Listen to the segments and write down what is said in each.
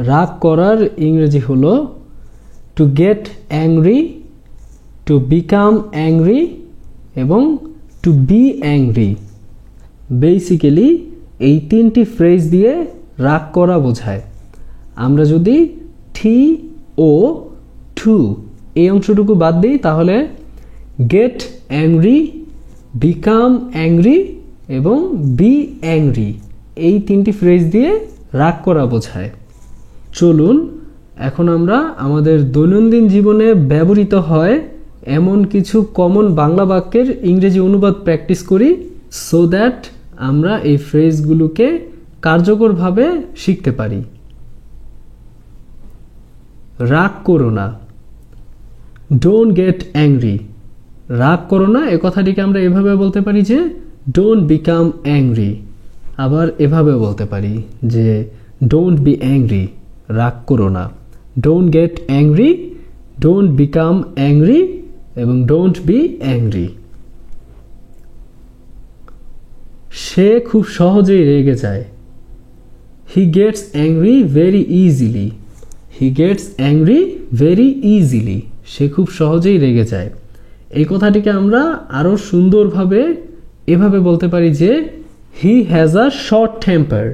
রাগ করার ইংরেজি হলো to get angry, to become angry এবং টু বি অ্যাংরি। বেসিক্যালি এই তিনটি ফ্রেজ দিয়ে রাগ করা বোঝায়। আমরা যদি থি ও টু এই অংশটুকু বাদ দিই তাহলে গেট অ্যাংরি, বিকাম অ্যাংরি এবং বি অ্যাংরি এই তিনটি ফ্রেজ দিয়ে রাগ করা বোঝায়। চলুন এখন আমরা আমাদের দৈনন্দিন জীবনে ব্যবহৃত হয় এমন কিছু কমন বাংলা বাক্যের ইংরেজি অনুবাদ প্র্যাকটিস করি, সো দ্যাট আমরা এই ফ্রেজগুলোকে কার্যকরভাবে শিখতে পারি। রাগ করো না, ডোন্ট গেট অ্যাংরি। রাগ করো না এ কথাটিকে আমরা এভাবে বলতে পারি যে ডোন্ট বিকাম অ্যাংরি। আবার এভাবে বলতে পারি যে ডোন্ট বি অ্যাংরি, রাগ করো না। Don't get angry, don't become angry এবং ডোন্ট বি অ্যাংরি। সে খুব সহজেই রেগে যায়, he gets angry very easily. He gets angry very easily. সে খুব সহজেই রেগে যায়। এই কথাটিকে আমরা আরও সুন্দরভাবে এভাবে বলতে পারি যে he has a short temper.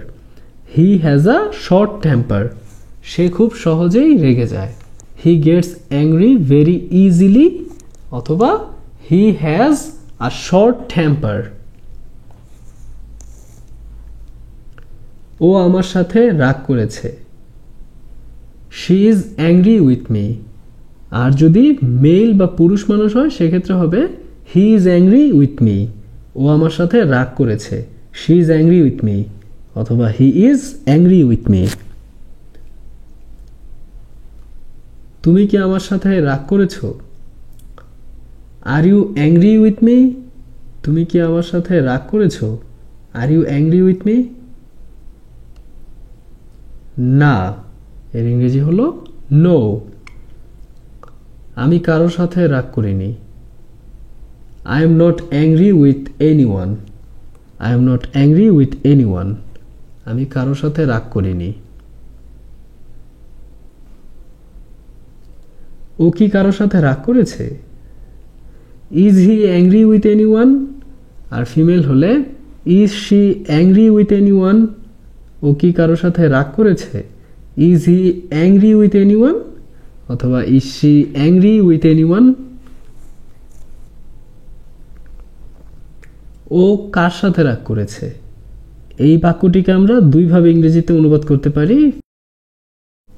He has a short temper. সে খুব সহজেই রেগে যায়। He gets angry very easily অথবা he has a short temper. ও আমার সাথে রাগ করেছে, she is angry with me. আর যদি মেল বা পুরুষ মানুষ হয় সেক্ষেত্রে হবে he is angry with me. ও আমার সাথে রাগ করেছে, she is angry with me অথবা he is angry with me. তুমি কি আমার সাথে রাগ করেছ? Are you angry with me? তুমি কি আমার সাথে রাগ করেছ? Are you angry with me? না, এর ইংরেজি হলো নো। আমি কারোর সাথে রাগ করিনি, I am not angry with anyone. I am not angry with anyone. আমি কারোর সাথে রাগ করিনি। ও কি কারোর সাথে রাগ করেছে? Is he angry with anyone? আর ফিমেল হলে is she angry with anyone? ও কি কারোর সাথে রাগ করেছে? Is he angry with anyone অথবা is she angry with anyone? ও কার সাথে রাগ করেছে? এই বাক্যটিকে আমরা দুইভাবে ইংরেজিতে অনুবাদ করতে পারি,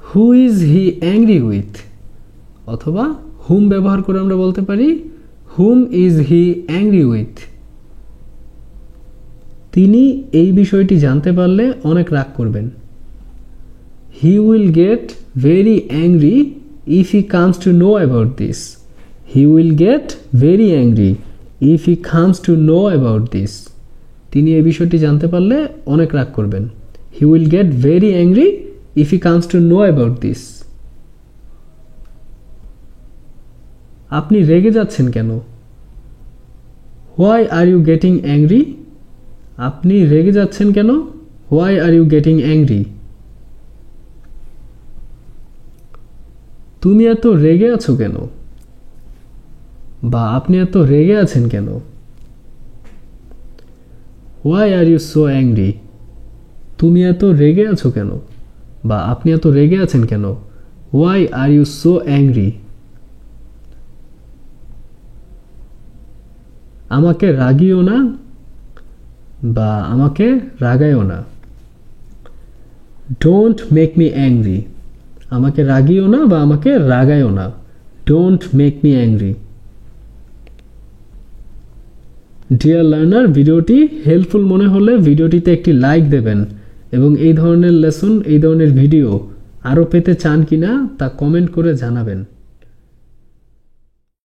who is he angry with অথবা হুম ব্যবহার করে আমরা বলতে পারি হুম ইজ হি অ্যাংরি উইথ। তিনি এই বিষয়টি জানতে পারলে অনেক রাগ করবেন, he will get very angry if he comes to know about this. He will get very angry if he comes to know about this. তিনি এই বিষয়টি জানতে পারলে অনেক রাগ করবেন, he will get very angry if he comes to know about this. আপনি রেগে যাচ্ছেন কেন? Why are you getting angry? আপনি রেগে যাচ্ছেন কেন? Why are you getting angry? তুমি এত রেগে আছো কেন? বা আপনি এত রেগে আছেন কেন? Why are you so angry? তুমি এত রেগে আছো কেন? বা আপনি এত রেগে আছেন কেন? Why are you so angry? আমাকে রাগিও না বা আমাকে রাগায়ও না। Don't make me angry. আমাকে রাগিও না বা আমাকে রাগায়ও না। Don't make me angry. Dear learner, ভিডিওটি হেল্পফুল মনে হলে ভিডিওটিতে একটি লাইক দেবেন এবং এই ধরনের লেসন, এই ধরনের ভিডিও আরও পেতে চান কিনা তা কমেন্ট করে জানাবেন।